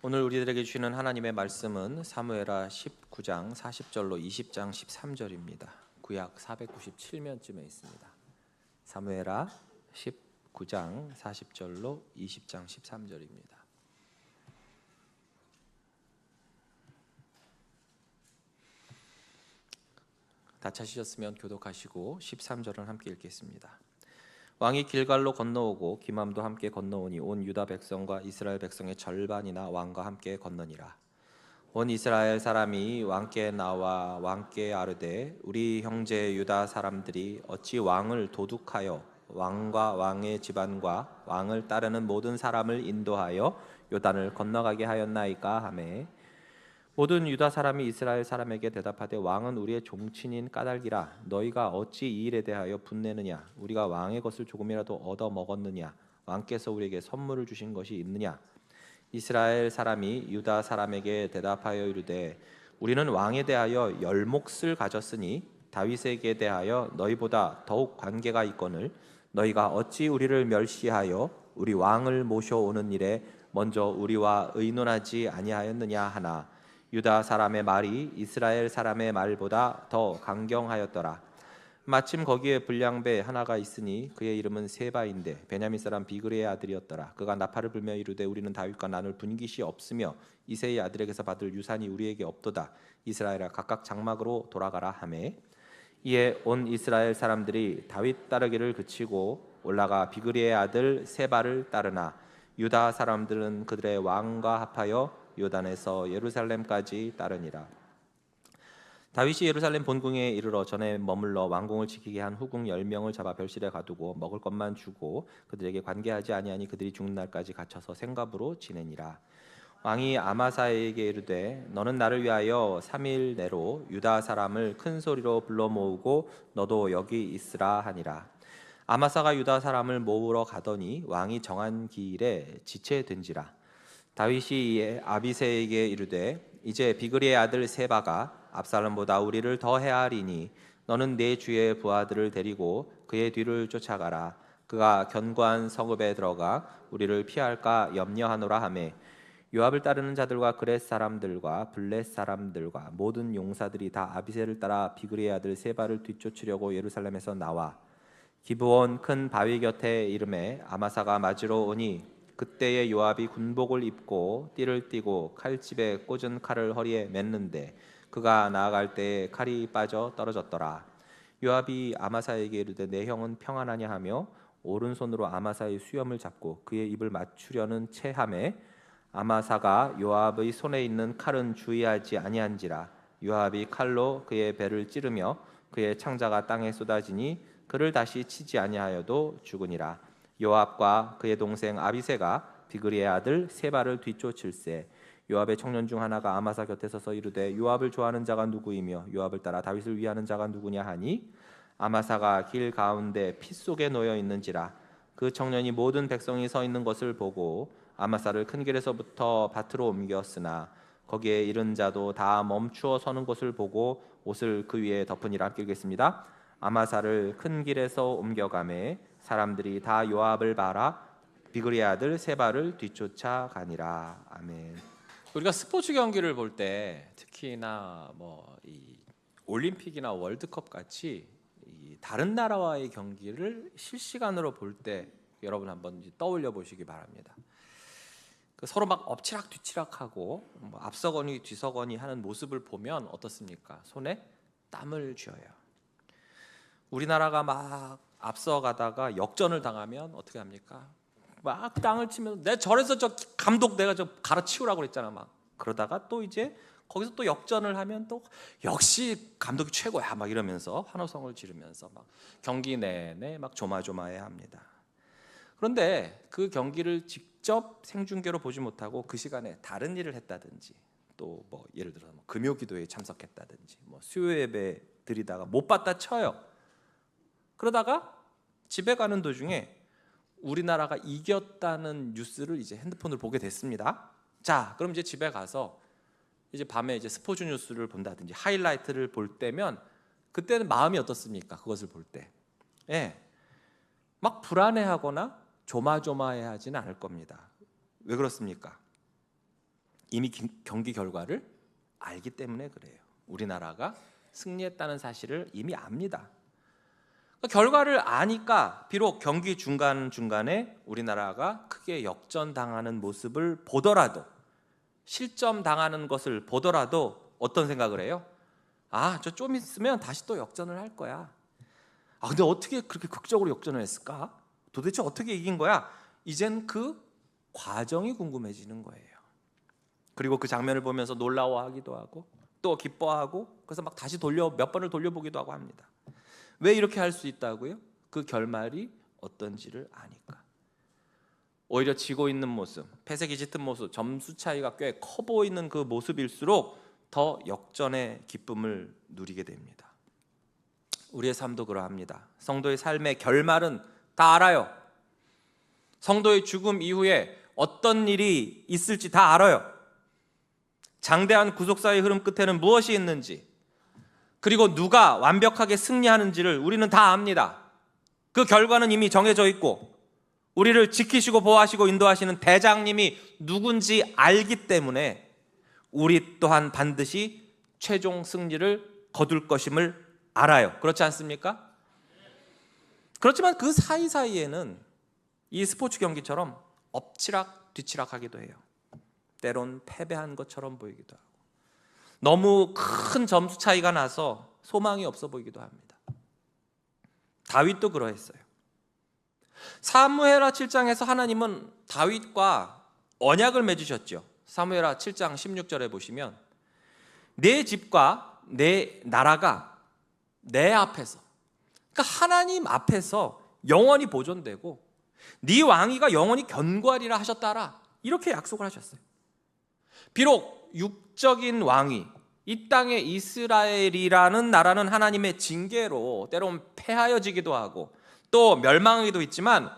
오늘 우리들에게 주시는 하나님의 말씀은 사무엘하 19장 40절로 20장 13절입니다. 구약 497면쯤에 있습니다. 사무엘하 19장 40절로 20장 13절입니다. 다 찾으셨으면 교독하시고 13절은 함께 읽겠습니다. 왕이 길갈로 건너오고 기맘도 함께 건너오니 온 유다 백성과 이스라엘 백성의 절반이나 왕과 함께 건너니라. 온 이스라엘 사람이 왕께 나와 왕께 아뢰되 우리 형제 유다 사람들이 어찌 왕을 도둑하여 왕과 왕의 집안과 왕을 따르는 모든 사람을 인도하여 요단을 건너가게 하였나이까 하매 모든 유다 사람이 이스라엘 사람에게 대답하되 왕은 우리의 종친인 까닭이라 너희가 어찌 이 일에 대하여 분내느냐 우리가 왕의 것을 조금이라도 얻어 먹었느냐 왕께서 우리에게 선물을 주신 것이 있느냐 이스라엘 사람이 유다 사람에게 대답하여 이르되 우리는 왕에 대하여 열 몫을 가졌으니 다윗에게 대하여 너희보다 더욱 관계가 있거늘 너희가 어찌 우리를 멸시하여 우리 왕을 모셔오는 일에 먼저 우리와 의논하지 아니하였느냐 하나 유다 사람의 말이 이스라엘 사람의 말보다 더 강경하였더라. 마침 거기에 불량배 하나가 있으니 그의 이름은 세바인데 베냐민 사람 비그리의 아들이었더라. 그가 나팔을 불며 이르되 우리는 다윗과 나눌 분깃이 없으며 이새의 아들에게서 받을 유산이 우리에게 없도다. 이스라엘아 각각 장막으로 돌아가라 하매 이에 온 이스라엘 사람들이 다윗 따르기를 그치고 올라가 비그리의 아들 세바를 따르나 유다 사람들은 그들의 왕과 합하여 요단에서 예루살렘까지 따르니라. 다윗이 예루살렘 본궁에 이르러 전에 머물러 왕궁을 지키게 한 후궁 10명을 잡아 별실에 가두고 먹을 것만 주고 그들에게 관계하지 아니하니 그들이 죽는 날까지 갇혀서 생갑으로 지내니라. 왕이 아마사에게 이르되 너는 나를 위하여 3일 내로 유다 사람을 큰 소리로 불러 모으고 너도 여기 있으라 하니라. 아마사가 유다 사람을 모으러 가더니 왕이 정한 기일에 지체된지라. 다윗이 이에 아비새에게 이르되 이제 비그리의 아들 세바가 압살롬보다 우리를 더 헤아리니 너는 내 주의 부하들을 데리고 그의 뒤를 쫓아가라. 그가 견고한 성읍에 들어가 우리를 피할까 염려하노라 하매 요압을 따르는 자들과 그렛 사람들과 블렛 사람들과 모든 용사들이 다 아비새를 따라 비그리의 아들 세바를 뒤쫓으려고 예루살렘에서 나와 기브온 큰 바위 곁에 이름에 아마사가 맞으러 오니 그때에 요압이 군복을 입고 띠를 띠고 칼집에 꽂은 칼을 허리에 맸는데 그가 나아갈 때에 칼이 빠져 떨어졌더라. 요압이 아마사에게 이르되 내 형은 평안하냐 하며 오른손으로 아마사의 수염을 잡고 그의 입을 맞추려는 체함에 아마사가 요압의 손에 있는 칼은 주의하지 아니한지라. 요압이 칼로 그의 배를 찌르며 그의 창자가 땅에 쏟아지니 그를 다시 치지 아니하여도 죽으니라. 요압과 그의 동생 아비새가 비그리의 아들 세바를 뒤쫓을세. 요압의 청년 중 하나가 아마사 곁에 서서 이르되 요압을 좋아하는 자가 누구이며 요압을 따라 다윗을 위하는 자가 누구냐 하니 아마사가 길 가운데 피 속에 놓여 있는지라. 그 청년이 모든 백성이 서 있는 것을 보고 아마사를 큰 길에서부터 밭으로 옮겼으나 거기에 이른 자도 다 멈추어 서는 것을 보고 옷을 그 위에 덮으니라. 함께 읽겠습니다. 아마사를 큰 길에서 옮겨가매 사람들이 다 요압을 봐라 비그리의 아들 세바를 뒤쫓아 가니라. 아멘. 우리가 스포츠 경기를 볼 때 특히나 이 올림픽이나 월드컵 같이 이 다른 나라와의 경기를 실시간으로 볼 때 여러분 한번 떠올려 보시기 바랍니다. 서로 막 엎치락 뒤치락하고 앞서거니 뒤서거니 하는 모습을 보면 어떻습니까? 손에 땀을 쥐어요. 우리나라가 막 앞서가다가 역전을 당하면 어떻게 합니까? 막 땅을 치면서 내 저래서 저 감독 내가 저 갈아치우라고 그랬잖아 막 그러다가 또 이제 거기서 또 역전을 하면 또 역시 감독이 최고야 막 이러면서 환호성을 지르면서 막 경기 내내 막 조마조마해 합니다. 그런데 그 경기를 직접 생중계로 보지 못하고 그 시간에 다른 일을 했다든지 또 예를 들어서 금요 기도에 참석했다든지 수요 예배 드리다가 못 봤다 쳐요. 그러다가 집에 가는 도중에 우리나라가 이겼다는 뉴스를 이제 핸드폰을 보게 됐습니다. 자, 그럼 이제 집에 가서 이제 밤에 이제 스포츠 뉴스를 본다든지 하이라이트를 볼 때면 그때는 마음이 어떻습니까? 그것을 볼 때, 막 불안해하거나 조마조마해하지는 않을 겁니다. 왜 그렇습니까? 이미 경기 결과를 알기 때문에 그래요. 우리나라가 승리했다는 사실을 이미 압니다. 결과를 아니까 비록 경기 중간중간에 우리나라가 크게 역전당하는 모습을 보더라도, 실점당하는 것을 보더라도 어떤 생각을 해요? 아, 저 좀 있으면 다시 또 역전을 할 거야. 아, 근데 어떻게 그렇게 극적으로 역전을 했을까? 도대체 어떻게 이긴 거야? 이젠 그 과정이 궁금해지는 거예요. 그리고 그 장면을 보면서 놀라워하기도 하고 또 기뻐하고, 그래서 막 다시 몇 번을 돌려보기도 하고 합니다. 왜 이렇게 할 수 있다고요? 그 결말이 어떤지를 아니까. 오히려 지고 있는 모습, 패색이 짙은 모습, 점수 차이가 꽤 커 보이는 그 모습일수록 더 역전의 기쁨을 누리게 됩니다. 우리의 삶도 그러합니다. 성도의 삶의 결말은 다 알아요. 성도의 죽음 이후에 어떤 일이 있을지 다 알아요. 장대한 구속사의 흐름 끝에는 무엇이 있는지, 그리고 누가 완벽하게 승리하는지를 우리는 다 압니다. 그 결과는 이미 정해져 있고 우리를 지키시고 보호하시고 인도하시는 대장님이 누군지 알기 때문에 우리 또한 반드시 최종 승리를 거둘 것임을 알아요. 그렇지 않습니까? 그렇지만 그 사이사이에는 이 스포츠 경기처럼 엎치락 뒤치락 하기도 해요. 때론 패배한 것처럼 보이기도 하고, 너무 큰 점수 차이가 나서 소망이 없어 보이기도 합니다. 다윗도 그러했어요. 사무엘하 7장에서 하나님은 다윗과 언약을 맺으셨죠. 사무엘하 7장 16절에 보시면 내 집과 내 나라가 내 앞에서, 그러니까 하나님 앞에서 영원히 보존되고 네 왕위가 영원히 견고하리라 하셨다라, 이렇게 약속을 하셨어요. 비록 육적인 왕위, 이 땅의 이스라엘이라는 나라는 하나님의 징계로 때론 패하여지기도 하고 또 멸망하기도 있지만,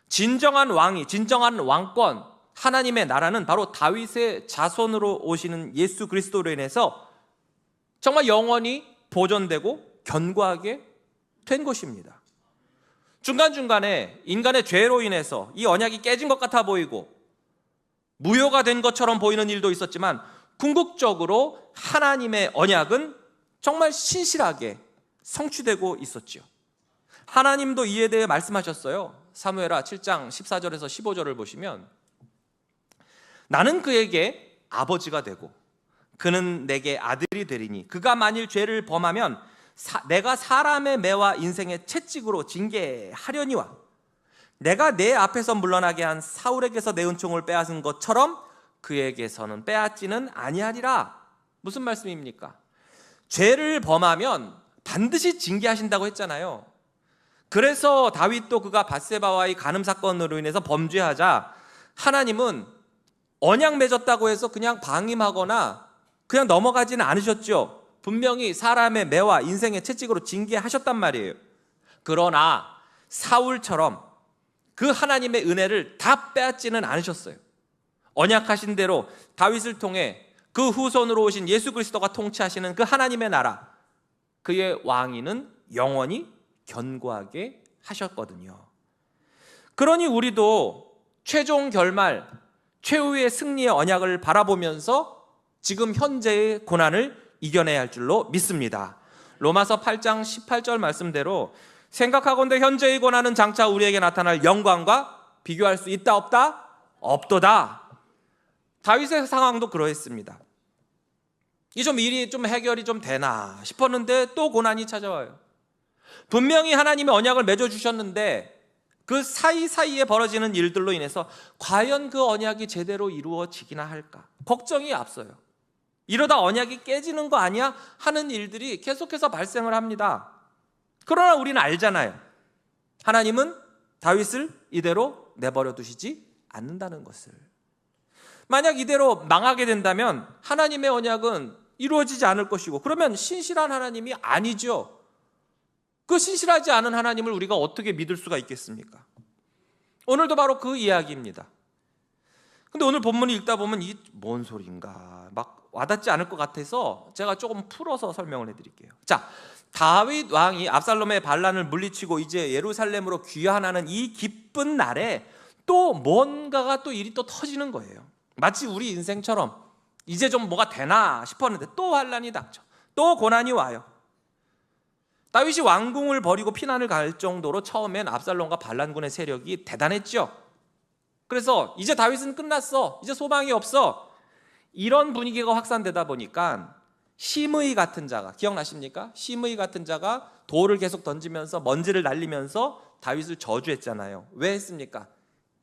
진정한 왕위, 진정한 왕권, 하나님의 나라는 바로 다윗의 자손으로 오시는 예수 그리스도로 인해서 정말 영원히 보존되고 견고하게 된 것입니다. 중간중간에 인간의 죄로 인해서 이 언약이 깨진 것 같아 보이고 무효가 된 것처럼 보이는 일도 있었지만, 궁극적으로 하나님의 언약은 정말 신실하게 성취되고 있었죠. 하나님도 이에 대해 말씀하셨어요. 사무엘하 7장 14절에서 15절을 보시면 나는 그에게 아버지가 되고 그는 내게 아들이 되리니 그가 만일 죄를 범하면 내가 사람의 매와 인생의 채찍으로 징계하려니와 내가 내 앞에서 물러나게 한 사울에게서 내 은총을 빼앗은 것처럼 그에게서는 빼앗지는 아니하리라. 무슨 말씀입니까? 죄를 범하면 반드시 징계하신다고 했잖아요. 그래서 다윗도 그가 밧세바와의 간음 사건으로 인해서 범죄하자 하나님은 언약 맺었다고 해서 그냥 방임하거나 그냥 넘어가지는 않으셨죠. 분명히 사람의 매와 인생의 채찍으로 징계하셨단 말이에요. 그러나 사울처럼 그 하나님의 은혜를 다 빼앗지는 않으셨어요. 언약하신 대로 다윗을 통해 그 후손으로 오신 예수 그리스도가 통치하시는 그 하나님의 나라, 그의 왕위는 영원히 견고하게 하셨거든요. 그러니 우리도 최종 결말, 최후의 승리의 언약을 바라보면서 지금 현재의 고난을 이겨내야 할 줄로 믿습니다. 로마서 8장 18절 말씀대로 생각하건대 현재의 고난은 장차 우리에게 나타날 영광과 비교할 수 있다 없다? 없도다. 다윗의 상황도 그러했습니다. 이 좀 일이 좀 해결이 좀 되나 싶었는데 또 고난이 찾아와요. 분명히 하나님의 언약을 맺어주셨는데 그 사이사이에 벌어지는 일들로 인해서 과연 그 언약이 제대로 이루어지기나 할까 걱정이 앞서요. 이러다 언약이 깨지는 거 아니야? 하는 일들이 계속해서 발생을 합니다. 그러나 우리는 알잖아요. 하나님은 다윗을 이대로 내버려 두시지 않는다는 것을. 만약 이대로 망하게 된다면 하나님의 언약은 이루어지지 않을 것이고, 그러면 신실한 하나님이 아니죠. 그 신실하지 않은 하나님을 우리가 어떻게 믿을 수가 있겠습니까? 오늘도 바로 그 이야기입니다. 근데 오늘 본문을 읽다 보면 이게 뭔 소린가 막 와닿지 않을 것 같아서 제가 조금 풀어서 설명을 해드릴게요. 자, 다윗 왕이 압살롬의 반란을 물리치고 이제 예루살렘으로 귀환하는 이 기쁜 날에 또 뭔가가 또 일이 또 터지는 거예요. 마치 우리 인생처럼 이제 좀 뭐가 되나 싶었는데 또 환란이 닥쳐. 또 고난이 와요. 다윗이 왕궁을 버리고 피난을 갈 정도로 처음엔 압살롬과 반란군의 세력이 대단했죠. 그래서 이제 다윗은 끝났어, 이제 소망이 없어, 이런 분위기가 확산되다 보니까 심의 같은 자가, 기억나십니까? 심의 같은 자가 돌을 계속 던지면서 먼지를 날리면서 다윗을 저주했잖아요. 왜 했습니까?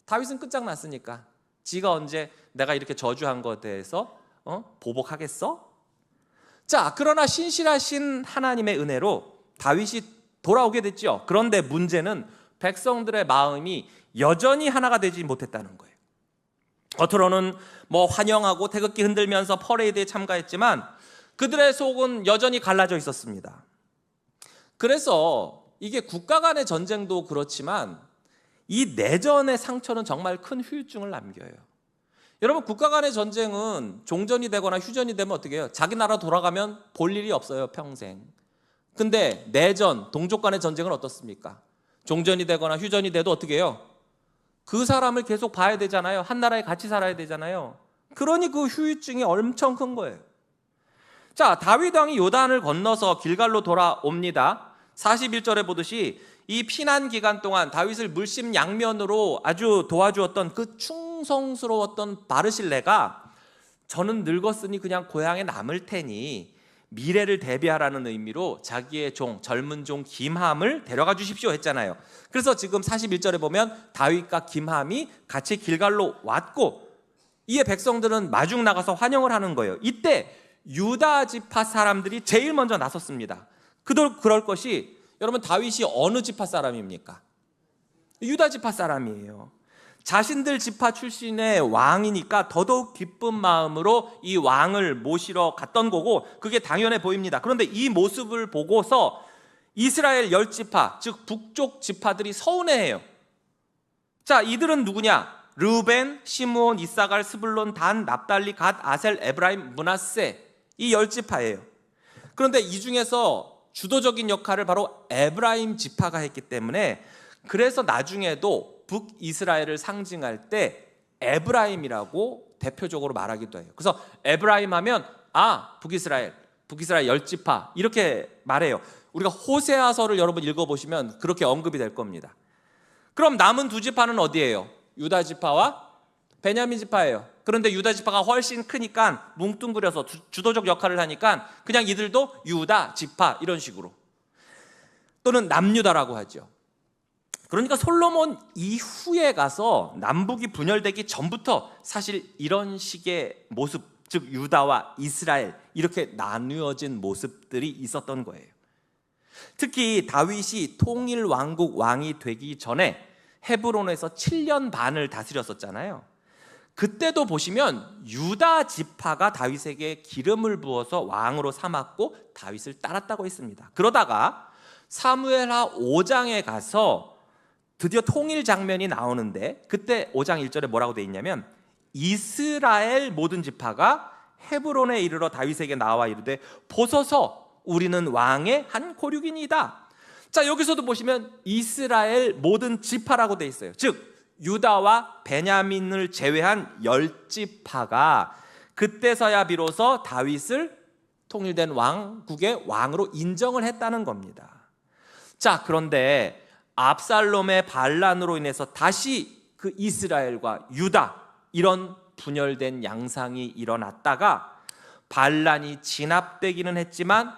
다윗은 끝장났으니까. 지가 언제 내가 이렇게 저주한 것에 대해서 보복하겠어? 자, 그러나 신실하신 하나님의 은혜로 다윗이 돌아오게 됐죠. 그런데 문제는 백성들의 마음이 여전히 하나가 되지 못했다는 거예요. 겉으로는 뭐 환영하고 태극기 흔들면서 퍼레이드에 참가했지만 그들의 속은 여전히 갈라져 있었습니다. 그래서 이게 국가 간의 전쟁도 그렇지만 이 내전의 상처는 정말 큰 후유증을 남겨요. 여러분, 국가 간의 전쟁은 종전이 되거나 휴전이 되면 어떻게 해요? 자기 나라 돌아가면 볼 일이 없어요, 평생. 근데 내전, 동족 간의 전쟁은 어떻습니까? 종전이 되거나 휴전이 돼도 어떻게 해요? 그 사람을 계속 봐야 되잖아요. 한 나라에 같이 살아야 되잖아요. 그러니 그 후유증이 엄청 큰 거예요. 자, 다윗 왕이 요단을 건너서 길갈로 돌아옵니다. 41절에 보듯이 이 피난 기간 동안 다윗을 물심양면으로 아주 도와주었던 그 충성스러웠던 바르실레가 저는 늙었으니 그냥 고향에 남을 테니 미래를 대비하라는 의미로 자기의 종, 젊은 종 김함을 데려가 주십시오 했잖아요. 그래서 지금 41절에 보면 다윗과 김함이 같이 길갈로 왔고 이에 백성들은 마중 나가서 환영을 하는 거예요. 이때 유다 지파 사람들이 제일 먼저 나섰습니다. 그럴 것이, 여러분, 다윗이 어느 지파 사람입니까? 유다 지파 사람이에요. 자신들 지파 출신의 왕이니까 더더욱 기쁜 마음으로 이 왕을 모시러 갔던 거고 그게 당연해 보입니다. 그런데 이 모습을 보고서 이스라엘 10지파, 즉 북쪽 지파들이 서운해해요. 자, 이들은 누구냐? 르우벤, 시므온, 이사갈, 스불론, 단, 납달리, 갓, 아셀, 에브라임, 므낫세, 이 10지파예요. 그런데 이 중에서 주도적인 역할을 바로 에브라임 지파가 했기 때문에 그래서 나중에도 북이스라엘을 상징할 때 에브라임이라고 대표적으로 말하기도 해요. 그래서 에브라임 하면 북이스라엘 10지파 이렇게 말해요. 우리가 호세아서를 여러분 읽어보시면 그렇게 언급이 될 겁니다. 그럼 남은 두 지파는 어디예요? 유다 지파와 베냐민 지파예요. 그런데 유다 지파가 훨씬 크니까 뭉뚱그려서 주도적 역할을 하니까 그냥 이들도 유다 지파 이런 식으로, 또는 남유다라고 하죠. 그러니까 솔로몬 이후에 가서 남북이 분열되기 전부터 사실 이런 식의 모습, 즉 유다와 이스라엘 이렇게 나누어진 모습들이 있었던 거예요. 특히 다윗이 통일 왕국 왕이 되기 전에 헤브론에서 7년 반을 다스렸었잖아요. 그때도 보시면 유다 지파가 다윗에게 기름을 부어서 왕으로 삼았고 다윗을 따랐다고 했습니다. 그러다가 사무엘하 5장에 가서 드디어 통일 장면이 나오는데 그때 5장 1절에 뭐라고 되어 있냐면 이스라엘 모든 지파가 헤브론에 이르러 다윗에게 나와 이르되 보소서 우리는 왕의 한 고륙이니이다. 자, 여기서도 보시면 이스라엘 모든 지파라고 되어 있어요. 즉 유다와 베냐민을 제외한 10지파가 그때서야 비로소 다윗을 통일된 왕국의 왕으로 인정을 했다는 겁니다. 자, 그런데 압살롬의 반란으로 인해서 다시 그 이스라엘과 유다 이런 분열된 양상이 일어났다가 반란이 진압되기는 했지만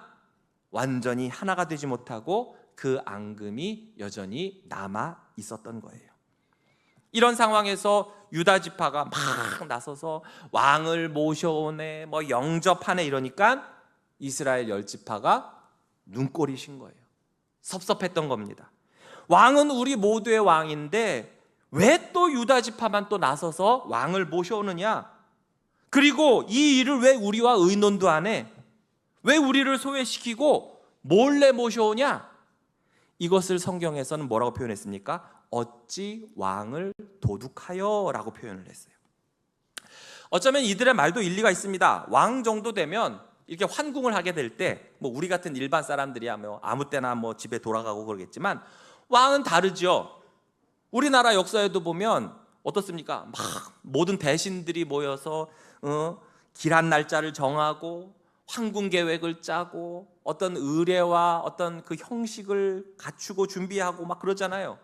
완전히 하나가 되지 못하고 그 앙금이 여전히 남아 있었던 거예요. 이런 상황에서 유다 지파가 막 나서서 왕을 모셔오네, 뭐 영접하네 이러니까 이스라엘 10지파가 눈꼴이 신 거예요. 섭섭했던 겁니다. 왕은 우리 모두의 왕인데 왜 또 유다 지파만 또 나서서 왕을 모셔오느냐? 그리고 이 일을 왜 우리와 의논도 안 해? 왜 우리를 소외시키고 몰래 모셔오냐? 이것을 성경에서는 뭐라고 표현했습니까? 어찌 왕을 도둑하여 라고 표현을 했어요. 어쩌면 이들의 말도 일리가 있습니다. 왕 정도 되면 이렇게 환궁을 하게 될 때 뭐 우리 같은 일반 사람들이야 뭐 아무 때나 뭐 집에 돌아가고 그러겠지만 왕은 다르죠. 우리나라 역사에도 보면 어떻습니까? 막 모든 대신들이 모여서 길한 날짜를 정하고 황군 계획을 짜고 어떤 의례와 어떤 그 형식을 갖추고 준비하고 막 그러잖아요.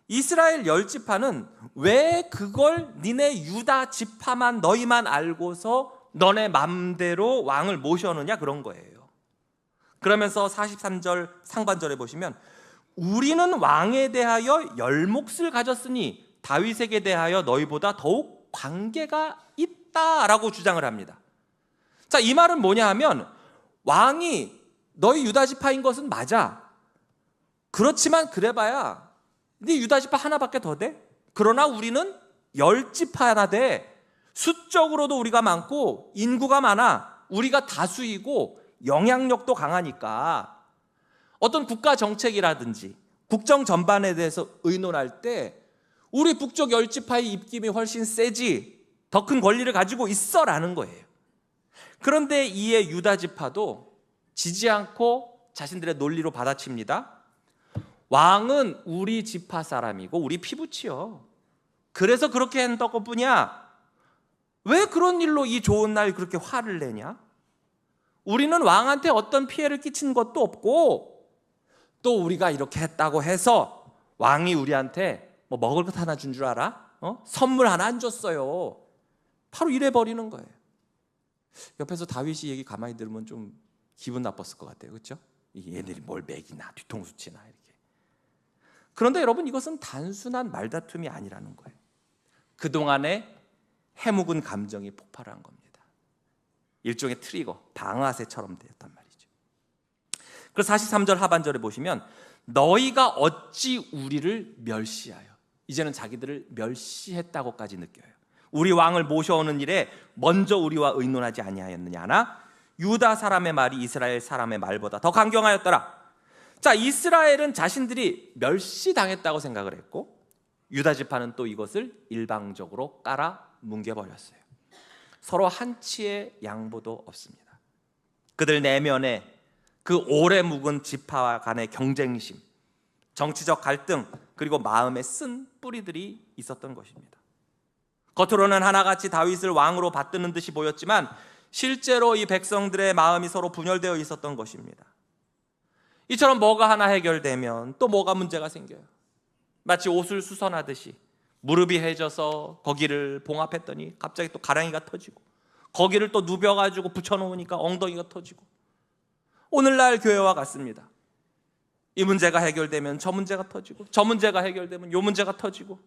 이스라엘 10지파는 왜 그걸 니네 유다 지파만 너희만 알고서 너네 맘대로 왕을 모셔오느냐 그런 거예요. 그러면서 43절 상반절에 보시면 우리는 왕에 대하여 열몫을 가졌으니 다윗에게 대하여 너희보다 더욱 관계가 있다라고 주장을 합니다. 자, 이 말은 뭐냐 하면 왕이 너희 유다 지파인 것은 맞아. 그렇지만 그래봐야 네 유다 지파 하나밖에 더 돼? 그러나 우리는 10지파나 돼. 수적으로도 우리가 많고 인구가 많아. 우리가 다수이고 영향력도 강하니까 어떤 국가 정책이라든지 국정 전반에 대해서 의논할 때 우리 북쪽 10지파의 입김이 훨씬 세지, 더 큰 권리를 가지고 있어라는 거예요. 그런데 이에 유다 지파도 지지 않고 자신들의 논리로 받아칩니다. 왕은 우리 지파 사람이고 우리 피부치요. 그래서 그렇게 한다는 것뿐이야. 왜 그런 일로 이 좋은 날 그렇게 화를 내냐? 우리는 왕한테 어떤 피해를 끼친 것도 없고 또 우리가 이렇게 했다고 해서 왕이 우리한테 뭐 먹을 것 하나 준 줄 알아? 선물 하나 안 줬어요. 바로 이래 버리는 거예요. 옆에서 다윗이 얘기 가만히 들으면 좀 기분 나빴을 것 같아요. 그렇죠? 얘네들이 뭘 먹이나 뒤통수 치나 이렇게. 그런데 여러분, 이것은 단순한 말다툼이 아니라는 거예요. 그동안에 해묵은 감정이 폭발한 겁니다. 일종의 트리거, 방아쇠처럼 되었단 말이죠. 그래서 43절 하반절에 보시면 너희가 어찌 우리를 멸시하여, 이제는 자기들을 멸시했다고까지 느껴요. 우리 왕을 모셔오는 일에 먼저 우리와 의논하지 아니하였느냐나 유다 사람의 말이 이스라엘 사람의 말보다 더 강경하였더라. 자, 이스라엘은 자신들이 멸시당했다고 생각을 했고 유다 지파는 또 이것을 일방적으로 깔아 뭉개버렸어요. 서로 한치의 양보도 없습니다. 그들 내면에 그 오래 묵은 지파와 간의 경쟁심, 정치적 갈등, 그리고 마음에 쓴 뿌리들이 있었던 것입니다. 겉으로는 하나같이 다윗을 왕으로 받드는 듯이 보였지만 실제로 이 백성들의 마음이 서로 분열되어 있었던 것입니다. 이처럼 뭐가 하나 해결되면 또 뭐가 문제가 생겨요. 마치 옷을 수선하듯이 무릎이 해져서 거기를 봉합했더니 갑자기 또 가랑이가 터지고 거기를 또 누벼가지고 붙여놓으니까 엉덩이가 터지고 오늘날 교회와 같습니다. 이 문제가 해결되면 저 문제가 터지고 저 문제가 해결되면 요 문제가 터지고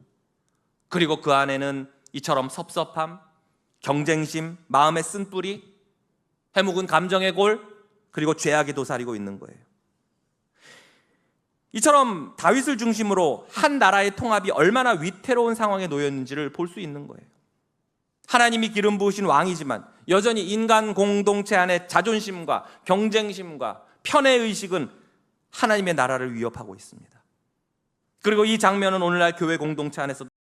그리고 그 안에는 이처럼 섭섭함, 경쟁심, 마음의 쓴뿌리, 해묵은 감정의 골, 그리고 죄악이 도사리고 있는 거예요. 이처럼 다윗을 중심으로 한 나라의 통합이 얼마나 위태로운 상황에 놓였는지를 볼 수 있는 거예요. 하나님이 기름 부으신 왕이지만 여전히 인간 공동체 안에 자존심과 경쟁심과 편애의식은 하나님의 나라를 위협하고 있습니다. 그리고 이 장면은 오늘날 교회 공동체 안에서